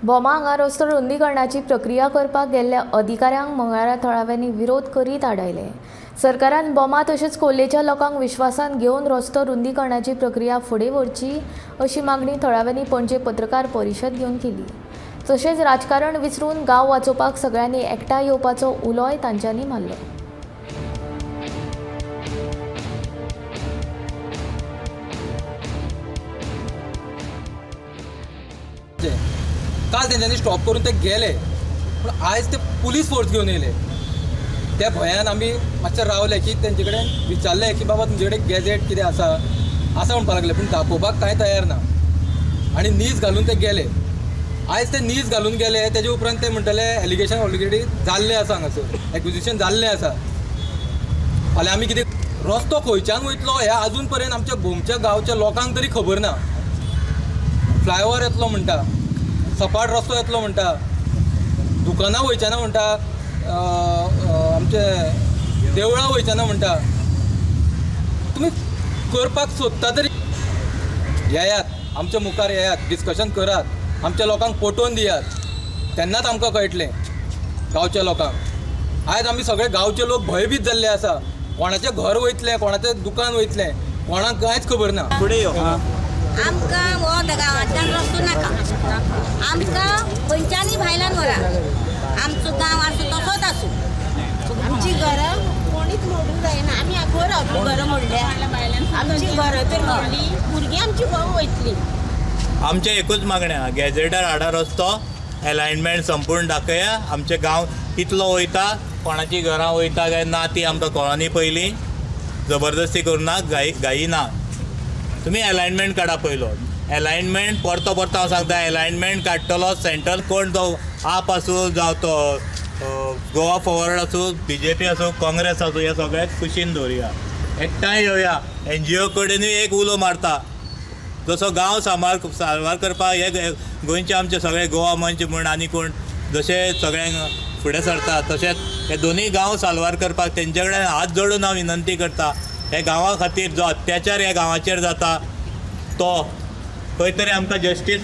बोमा हांगा रस्तो रुंदीकरणाची प्रक्रिया करपाक गेल्ल्या अधिकाऱ्यांक मंगळारा थळाव्यांनी विरोध करीत आडायले। सरकारान बोमा तशेंच खोर्लेच्या लोकांक विश्वासान घेवन रस्तो रुंदीकरणाची प्रक्रिया फुडें व्हरची अशी मागणी थळाव्यांनी पणजे पत्रकार परिशद घेवन केली। तशेंच राजकारण विसरून गांव वाचोवपाक सगळ्यांनी एकठांय येवपाचो उलोय तांच्यांनी मारलो। काल तेंच्यांनी स्टॉप करून ते गेले, पण आयज ते पुलीस फोर्स घेवन येयले। त्या भंयान आमी मातशे रावले की तेंचे कडेन विचारले की बाबा तुमचे कडेन गॅजेट कितें आसा म्हणपाक लागले, पण दाखोवपाक कांय तयार ना आनी नीज घालून ते गेले। आयज ते नीज घालून गेले, तेजे उपरांत ते म्हणटले एलिगेशन ऑलरेडी जाल्लें आसा, हांगासर एक्विजिशन जाल्लें आसा। फाल्यां आमी कितें रस्तो खंयच्यान वयतलो हें आजून पर्यंत आमच्या भोमच्या गांवच्या लोकांक तरी खबर ना। फ्लायओवर येतलो म्हणटा, सपाट रस्तो येतलो म्हणटा, दुकानां वयचें ना म्हणटा, आमचे देवळां वयचें ना म्हणटा। तुमी करपाक सोदता तरी येयात, आमच्या मुखार येयात, डिस्कशन करात, आमच्या लोकांक पटोवन दियात, तेन्नाच आमकां कळटलें गांवच्या लोकांक। आयज आमी सगळे गांवचे लोक भयभीत जाल्ले आसा, कोणाचें घर वयतलें, कोणाचें दुकान वयतलें, कोणाक कांयच खबर ना। फुडें यो। आमकां हो गांवांतल्यान रस्तो नाका, आमकां पंचांनी भायल्यान व्हरा, आमचो गांव आसूं तसोच आसूं, आमची घरां कोणीच मोडूंक जायना। आमी खंय रावतलीं घरां मोडल्या, आमची घरां तर मोडली, भुरगीं आमची खंय वयतलीं। आमचे एकूच मागण्या, गॅजेटार हाडा रस्तो, अलायनमेंट संपूर्ण दाखया, आमचे गांव कितलो वयता, कोणाची घरां वयता काय ना ती आमकां कळोनी पयलीं, जबरदस्ती करूना, गायी ना। तुमी अलायनमेंट काडा पयलो, अलायनमेंट परतो हांव सांगता, अलायनमेंट काडटलो सेंटर कोण तो आप आसूं जावं तो गोवा फॉरवर्ड आसूं, BJP आसूं, काँग्रेस आसूं, हे सगळ्याक कुशीन दवरया, एकठांय येवया। NGO कडेनूय एक उलो मारता, जसो गांव सारवार करपाक हे गोंयचे आमचे सगळे गोवा मंच म्हूण आनी कोण जशे सगळ्यांक फुडें सरता, तशेंच हे दोनूय गांव साल्वार करपाक तेंचे कडेन हात जोडून हांव विनंती करता। हे गांवा खातीर जो अत्याचार ह्या गांवाचेर जाता तो खंय तरी आमकां जस्टीस